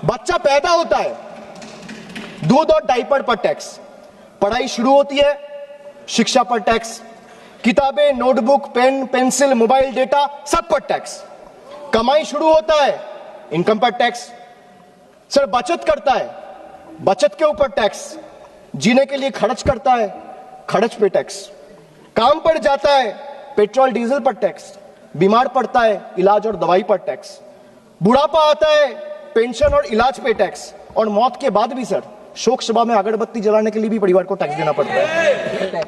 बच्चा पैदा होता है, दूध और डायपर पर टैक्स, पढ़ाई शुरू होती है, शिक्षा पर टैक्स, किताबें, notebook, pen, pencil, mobile, data, सब पर टैक्स। कमाई शुरू होता है, इनकम पर टैक्स। सर बचत करता है, बचत के ऊपर टैक्स। जीने के लिए खर्च करता है, खर्च पे टैक्स। काम पर जाता है, पेट्रोल डीजल पर टैक्स। बीमार पड़ता है, इलाज और दवाई पर टैक्स। बुढ़ापा आता है, पेंशन और इलाज पे टैक्स। और मौत के बाद भी सर शोक सभा में अगरबत्ती जलाने के लिए भी परिवार को टैक्स देना पड़ता है।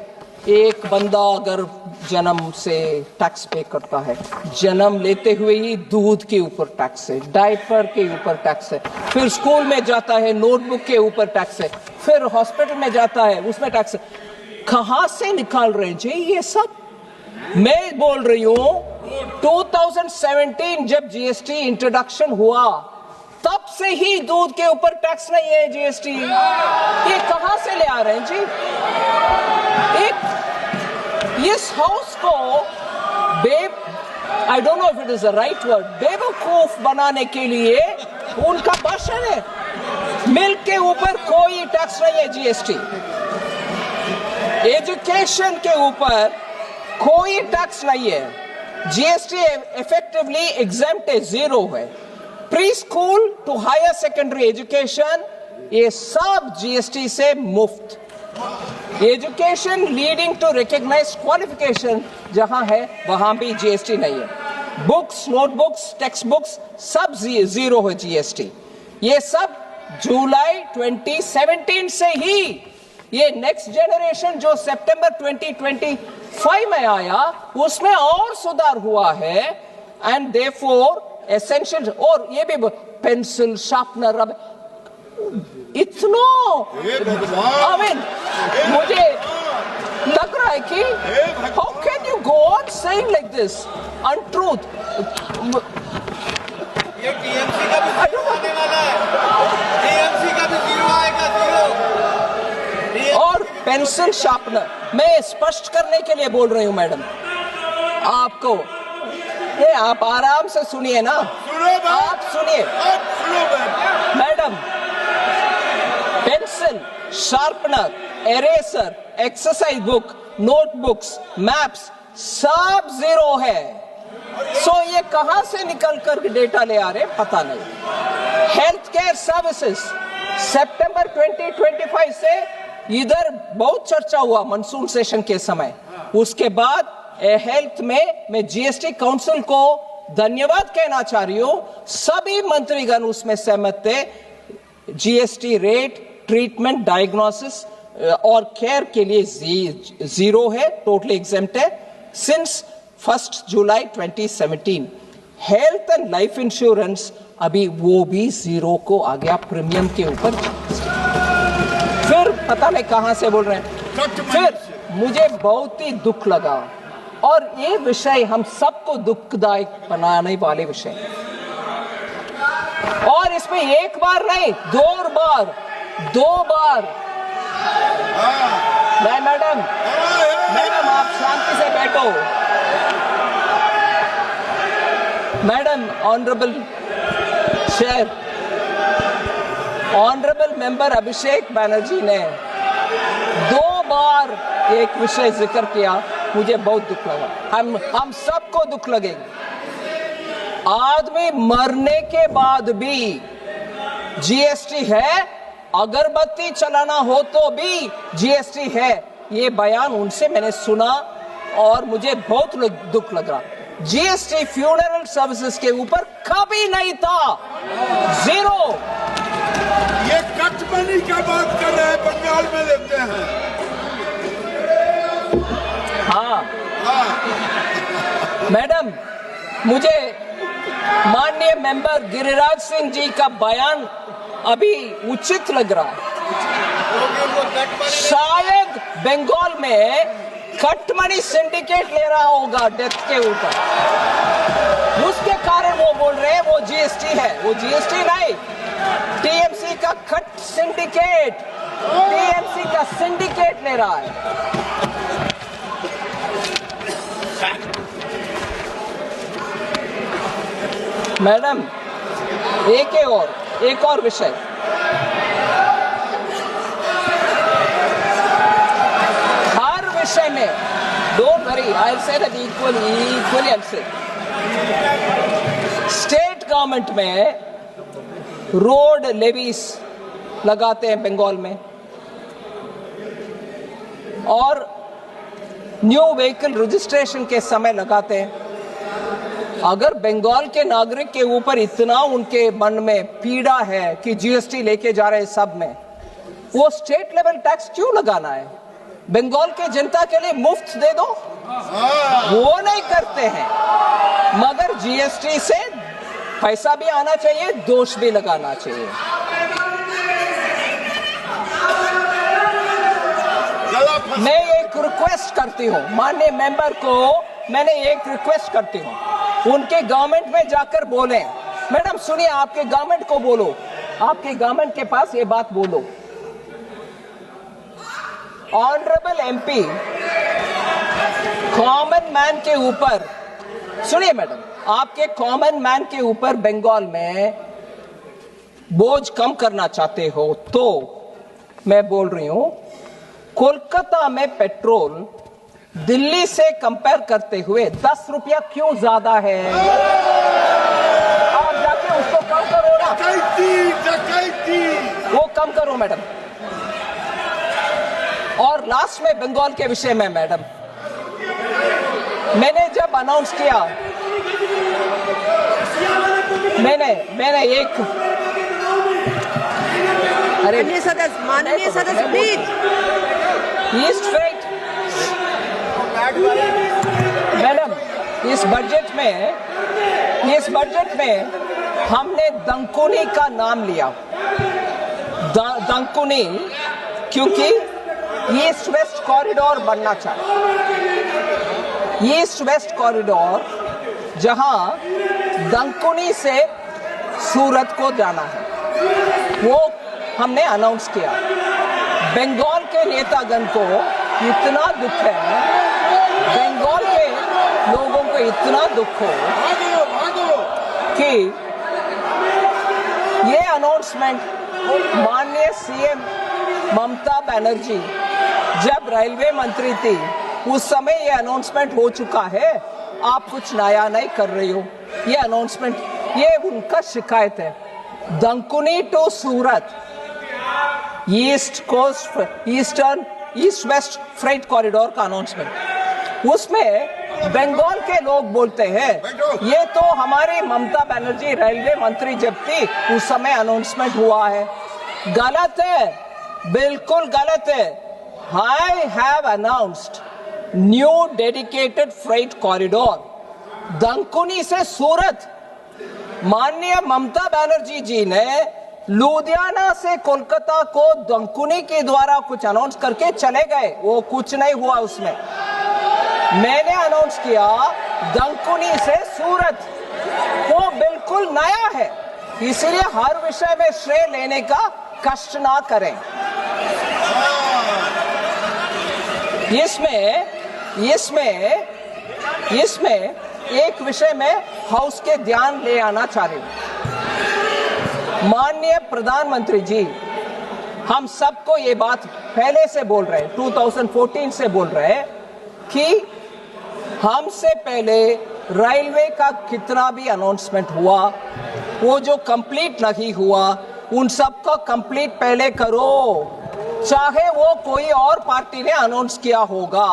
एक बंदा अगर जन्म से टैक्स पे करता है, जन्म लेते हुए ही दूध के ऊपर टैक्स है, डायपर के ऊपर टैक्स है, फिर स्कूल में जाता है नोटबुक के ऊपर टैक्स है, फिर हॉस्पिटल में जाता है उसमें टैक्स है। कहां से निकाल रहे हैं जी ये सब? मैं बोल रही हूं 2017 जब जीएसटी इंट्रोडक्शन हुआ तब से ही दूध के ऊपर टैक्स नहीं है जीएसटी। ये कहां से ले आ रहे हैं जी? एक इस हाउस को I don't know if it is the right word, बेवकूफ बनाने के लिए उनका भाषण है। मिल्क के ऊपर कोई टैक्स नहीं है जीएसटी, एजुकेशन के ऊपर कोई टैक्स नहीं है, जीएसटी इफेक्टिवली एग्जेम्प्ट है, जीरो है। Pre school to higher secondary education ये सब जीएसटी से मुफ्त। Education leading to recognised qualification जहां है वहां भी जीएसटी नहीं है। बुक्स, नोटबुक्स, टेक्स्ट बुक्स सब जीरो है जीएसटी। ये सब जुलाई 2017 से ही, ये नेक्स्ट जनरेशन जो सितंबर 2025 में आया उसमें और सुधार हुआ है। एंड देयरफॉर एसेंशियल, और ये भी पेंसिल, शार्पनर, अब इतना आई मीन मुझे लग रहा है कि how can you go on saying like this untruth. ये टीएमसी का भी जीरो आने वाला है, टीएमसी का भी जीरो आएगा, जीरो। और पेंसिल शार्पनर मैं स्पष्ट करने के लिए बोल रही हूं मैडम आपको, ये आप आराम से सुनिए ना, आप सुनिए madam. Pencil, sharpener, eraser, exercise book, notebooks, maps सब जीरो है। सो ये कहां से निकल कर डेटा ले आ रहे पता नहीं। हेल्थ केयर सर्विसेज सितंबर 2025 से इधर बहुत चर्चा हुआ मानसून सेशन के समय, उसके बाद हेल्थ में मैं जीएसटी काउंसिल को धन्यवाद कहना चाह रही हूं। सभी मंत्रीगण उसमें सहमत थे। जीएसटी रेट ट्रीटमेंट, डायग्नोसिस और केयर के लिए जीरो है, टोटली एग्जेम्प्ट है since 1 July 2017। Health and life insurance अभी वो भी जीरो को आ गया प्रीमियम के ऊपर। फिर पता नहीं कहां से बोल रहे हैं। फिर मुझे बहुत ही दुख लगा, और ये विषय हम सबको दुखदायक बनाने वाले विषय, और इसमें एक बार नहीं दो बार नहीं मैडम, मैडम आप शांति से बैठो। Madam, honourable chair, honourable member Abhishek Banerjee ने 2 बार एक विषय जिक्र किया, मुझे बहुत दुख लगा। हम सबको दुख लगेगा। आदमी मरने के बाद भी जीएसटी है, अगरबत्ती चलाना हो तो भी जीएसटी है। ये बयान उनसे मैंने सुना और मुझे बहुत दुख लग रहा। जीएसटी फ्यूनरल सर्विसेज के ऊपर कभी नहीं था, जीरो। ये कट मनी का बात कर रहे हैं, बंगाल में लेते हैं। हाँ मैडम, मुझे माननीय मेंबर गिरिराज सिंह जी का बयान अभी उचित लग रहा है। शायद बंगाल में कट मनी सिंडिकेट ले रहा होगा डेथ के ऊपर, उसके कारण वो बोल रहे हैं वो जीएसटी है। वो जीएसटी नहीं, टीएमसी का कट सिंडिकेट, टीएमसी का सिंडिकेट ले रहा है। मैडम, एक और एक और विषय, हर विषय में, don't worry, I will say that equally आई से, स्टेट गवर्नमेंट में रोड लेवीज लगाते हैं बंगाल में, और न्यू व्हीकल रजिस्ट्रेशन के समय लगाते हैं। अगर बंगाल के नागरिक के ऊपर इतना उनके मन में पीड़ा है कि जीएसटी लेके जा रहे हैं सब में, वो स्टेट लेवल टैक्स क्यों लगाना है? बंगाल के जनता के लिए मुफ्त दे दो, वो नहीं करते हैं। मगर जीएसटी से पैसा भी आना चाहिए, दोष भी लगाना चाहिए। मैं एक रिक्वेस्ट करती हूँ माननीय मेंबर को, मैंने एक रिक्वेस्ट करती हूँ, उनके गवर्नमेंट में जाकर बोलें, मैडम सुनिए, आपके गवर्नमेंट को बोलो, आपके गवर्नमेंट के पास ये बात बोलो, ऑनरेबल एमपी कॉमन मैन के ऊपर, सुनिए मैडम, आपके कॉमन मैन के ऊपर बंगाल में बोझ कम करना चाहते हो तो मैं बोल रही हूं, कोलकाता में पेट्रोल दिल्ली से कंपेयर करते हुए 10 रुपया क्यों ज्यादा है? आप जाके उसको कम करो ना, वो कम करो मैडम। और लास्ट में बंगाल के विषय में मैडम, मैंने जब अनाउंस किया, मैंने एक, अरे माननीय सदस्य प्लीज, ईस्ट फ्रेट मैडम, इस बजट में हमने दंकुनी का नाम लिया, दंकुनी, क्योंकि ईस्ट वेस्ट कॉरिडोर बनना चाहिए। ईस्ट वेस्ट कॉरिडोर जहां दंकुनी से सूरत को जाना है, वो हमने अनाउंस किया। बंगाल के नेतागण को इतना दुख है, बंगाल के लोगों को इतना दुख हो कि ये अनाउंसमेंट माननीय सीएम ममता बनर्जी जब रेलवे मंत्री थी उस समय ये अनाउंसमेंट हो चुका है, आप कुछ नया नहीं कर रही हो। ये अनाउंसमेंट, ये उनका शिकायत है। Dankuni to Surat east west freight corridor का अनाउंसमेंट, उसमें बंगाल के लोग बोलते हैं ये तो हमारी ममता बनर्जी रेलवे मंत्री जब थी उस समय अनाउंसमेंट हुआ है। गलत है, बिल्कुल गलत है। I have announced new dedicated freight corridor Dankuni से सूरत। माननीय ममता बनर्जी जी ने लुधियाना से कोलकाता को दंकुनी के द्वारा कुछ अनाउंस करके चले गए, वो कुछ नहीं हुआ उसमें। मैंने अनाउंस किया दंकुनी से सूरत, वो बिल्कुल नया है, इसलिए हर विषय में श्रेय लेने का कष्ट ना करें। इसमें एक विषय में हाउस के ध्यान ले आना चाह रही हूं। माननीय प्रधानमंत्री जी, हम सबको ये बात पहले से बोल रहे हैं, 2014 से बोल रहे हैं कि हमसे पहले रेलवे का कितना भी अनाउंसमेंट हुआ, वो जो कंप्लीट नहीं हुआ उन सबको कंप्लीट पहले करो, चाहे वो कोई और पार्टी ने अनाउंस किया होगा,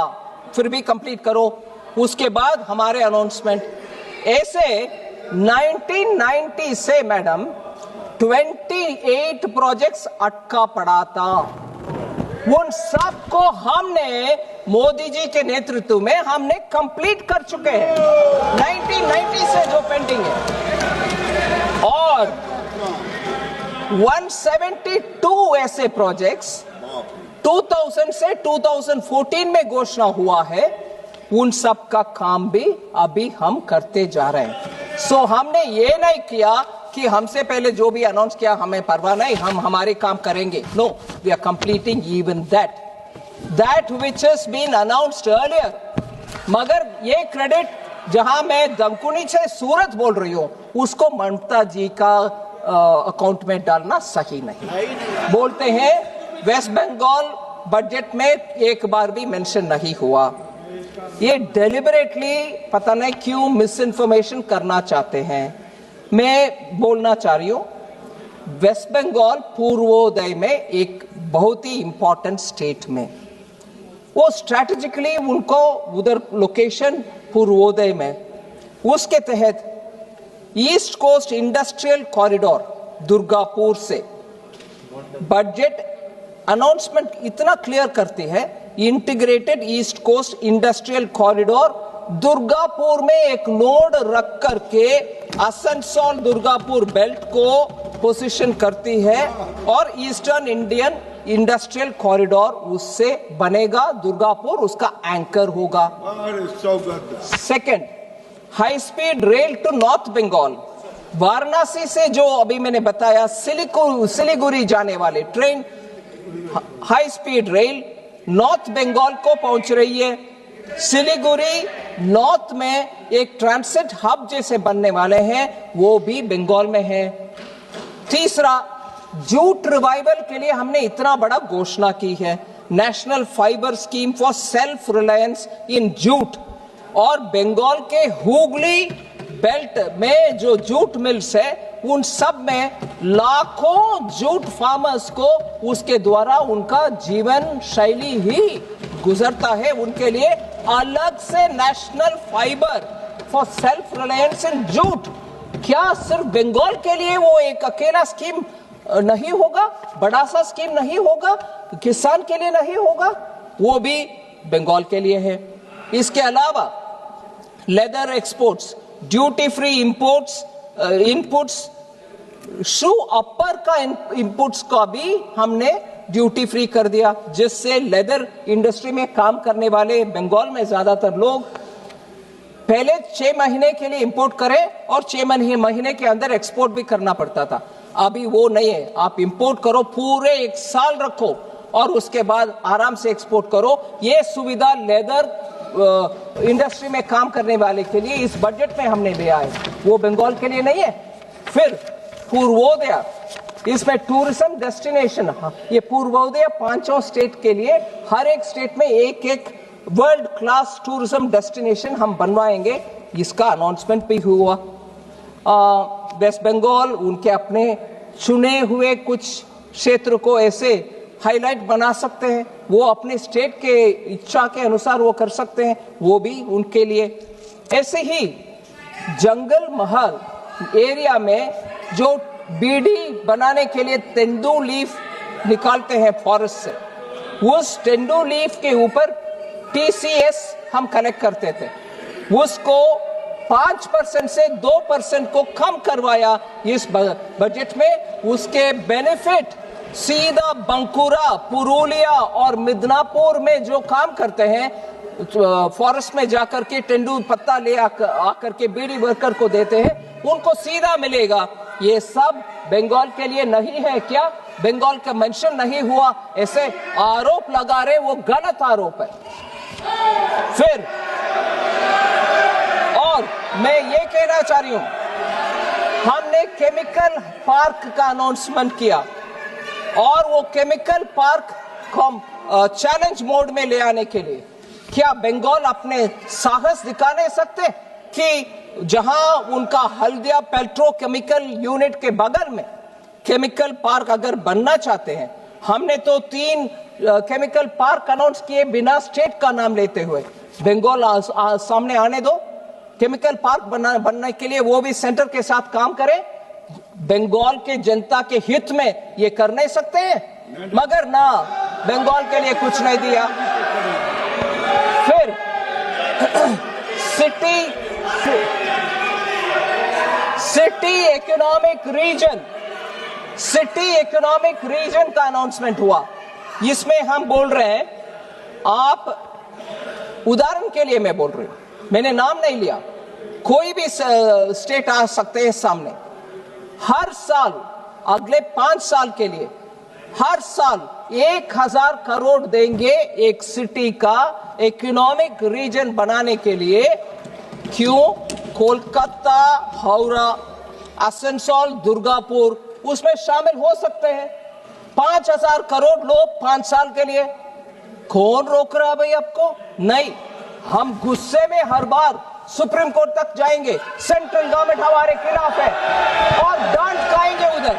फिर भी कंप्लीट करो, उसके बाद हमारे अनाउंसमेंट। ऐसे 1990 से मैडम 28 प्रोजेक्ट्स अटका पड़ा था, उन सब को हमने मोदी जी के नेतृत्व में हमने कंप्लीट कर चुके हैं, 1990 से जो पेंडिंग है। और 172 ऐसे प्रोजेक्ट्स 2000 से 2014 में घोषणा हुआ है, उन सब का काम भी अभी हम करते जा रहे हैं। सो हमने ये नहीं किया कि हमसे पहले जो भी अनाउंस किया हमें परवाह नहीं, हम हमारे काम करेंगे। No, we are completing even that which has been announced earlier. मगर ये क्रेडिट जहां मैं दंकुनी से सूरत बोल रही हूं, उसको ममता जी का अकाउंट में डालना सही नहीं। बोलते हैं वेस्ट बंगाल बजट में एक बार भी मेंशन नहीं हुआ। ये डेलिबरेटली पता नहीं क्यों मिस इन्फॉर्मेशन करना चाहते हैं। मैं बोलना चाह रही हूं, वेस्ट बंगाल पूर्वोदय में एक बहुत ही इंपॉर्टेंट स्टेट में, वो स्ट्रैटेजिकली उनको उधर लोकेशन पूर्वोदय में, उसके तहत East Coast Industrial Corridor Durgapur से बजट अनाउंसमेंट इतना क्लियर करती है, integrated East Coast Industrial Corridor Durgapur में एक नोड रख करके आसनसोल दुर्गापुर बेल्ट को पोजीशन करती है और ईस्टर्न इंडियन इंडस्ट्रियल कॉरिडोर उससे बनेगा, दुर्गापुर उसका एंकर होगा। Second, high speed rail to North Bengal, Varanasi से जो अभी मैंने बताया सिलीगुड़ी जाने वाले train, high speed rail North Bengal को पहुंच रही है। सिलीगुड़ी नॉर्थ में एक ट्रांसिट हब जैसे बनने वाले हैं, वो भी बंगाल में है। तीसरा, जूट रिवाइवल के लिए हमने इतना बड़ा घोषणा की है, national fibre scheme for self reliance in jute, और बंगाल के हुगली बेल्ट में जो जूट मिल्स है उन सब में लाखों जूट फार्मर्स को उसके द्वारा उनका जीवन शैली ही गुजरता है, उनके लिए अलग से national fibre for self reliance in jute. क्या सिर्फ बंगाल के लिए वो एक अकेला स्कीम नहीं होगा, बड़ा सा स्कीम नहीं होगा, किसान के लिए नहीं होगा, वो भी बंगाल के लिए है। इसके अलावा leather exports, duty free imports, inputs, shoe upper का इनपुट्स का भी हमने ड्यूटी फ्री कर दिया, जिससे लेदर इंडस्ट्री में काम करने वाले बंगाल में ज्यादातर लोग पहले 6 महीने के लिए इंपोर्ट करें और 6 महीने के अंदर एक्सपोर्ट भी करना पड़ता था। अभी वो नहीं है, आप इंपोर्ट करो, पूरे 1 साल रखो और उसके बाद आराम से एक्सपोर्ट करो। ये सुविधा लेदर इंडस्ट्री में काम करने वाले के लिए इस बजट में हमने दिया है, वो बंगाल के लिए नहीं है। फिर पूर्वोदय, इसमें टूरिज्म डेस्टिनेशन, ये पूर्वोदय 5 स्टेट के लिए, हर एक स्टेट में एक वर्ल्ड क्लास टूरिज्म डेस्टिनेशन हम बनवाएंगे, इसका अनाउंसमेंट भी हुआ। वेस्ट बंगाल उनके अपने चुने हुए कुछ क्षेत्र को ऐसे हाईलाइट बना सकते हैं, वो अपने स्टेट के इच्छा के अनुसार वो कर सकते हैं, वो भी उनके लिए। ऐसे ही जंगल महल एरिया में जो बीड़ी बनाने के लिए तेंदू लीफ निकालते हैं फॉरेस्ट से, उस तेंदू लीफ के ऊपर TCS हम कलेक्ट करते थे, उसको 5% से 2% को कम करवाया इस बजट में। उसके बेनिफिट सीधा बंकुरा, पुरुलिया और मिदनापुर में जो काम करते हैं, फॉरेस्ट में जाकर के तेंदू पत्ता ले आकर के बीड़ी वर्कर को देते हैं, उनको सीधा मिलेगा। ये सब बंगाल के लिए नहीं है क्या? बंगाल का मेंशन नहीं हुआ, ऐसे आरोप लगा रहे, वो गलत आरोप है। फिर और मैं ये कहना चाह रही हूं, हमने केमिकल पार्क का अनाउंसमेंट किया और वो केमिकल पार्क को चैलेंज मोड में ले आने के लिए क्या बंगाल अपने साहस दिखा नहीं सकते कि जहां उनका हल्दिया पेट्रोकेमिकल यूनिट के बगल में केमिकल पार्क अगर बनना चाहते हैं, हमने तो 3 केमिकल पार्क अनाउंस किए बिना स्टेट का नाम लेते हुए। बंगाल सामने आने दो, केमिकल पार्क बनने के लिए वो भी सेंटर के साथ काम करें। बंगाल के जनता के हित में ये कर नहीं सकते हैं, मगर ना, बंगाल के लिए कुछ नहीं दिया। फिर सिटी इकोनॉमिक रीजन का अनाउंसमेंट हुआ। इसमें हम बोल रहे हैं, आप उदाहरण के लिए मैं बोल रही हूं, मैंने नाम नहीं लिया, कोई भी स्टेट आ सकते हैं सामने। हर साल अगले 5 साल के लिए हर साल 1000 करोड़ देंगे एक सिटी का इकोनॉमिक रीजन बनाने के लिए। क्यों? कोलकाता, हावड़ा, आसनसोल, दुर्गापुर उसमें शामिल हो सकते हैं। 5,000 करोड़ लोग 5 साल के लिए, कौन रोक रहा भाई आपको? नहीं, हम गुस्से में हर बार सुप्रीम कोर्ट तक जाएंगे, सेंट्रल गवर्नमेंट हमारे खिलाफ है और डांट खाएंगे उधर,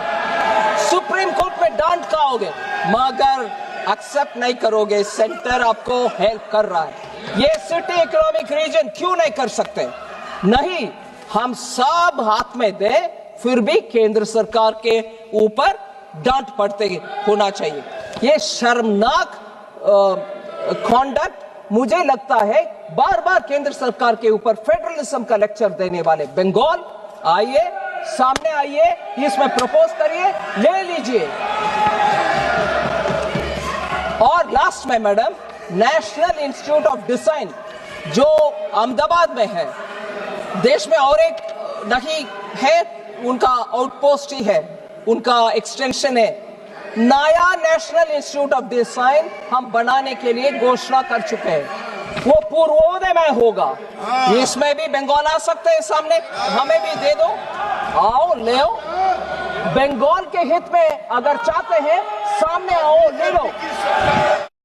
सुप्रीम कोर्ट में डांट खाओगे, मगर एक्सेप्ट नहीं करोगे सेंटर आपको हेल्प कर रहा है। ये सिटी इकोनॉमिक रीजन क्यों नहीं कर सकते? नहीं, हम सब हाथ में दे, फिर भी केंद्र सरकार के ऊपर डांट पड़ते होना चाहिए। ये शर्मनाक कॉन्डक्ट मुझे लगता है बार बार केंद्र सरकार के ऊपर फेडरलिज्म का लेक्चर देने वाले। बंगाल आइए, सामने आइए, इसमें प्रपोज करिए, ले लीजिए। और लास्ट में madam, national institute of design जो अहमदाबाद में है, देश में और एक नहीं है, उनका आउटपोस्ट ही है, उनका एक्सटेंशन है। नया नेशनल इंस्टीट्यूट ऑफ डिजाइन हम बनाने के लिए घोषणा कर चुके हैं, वो पूर्वोदय में होगा। इसमें भी बंगाल आ सकते हैं सामने, हमें भी दे दो, आओ ले आओ। बंगाल के हित में अगर चाहते हैं सामने आओ, ले लो।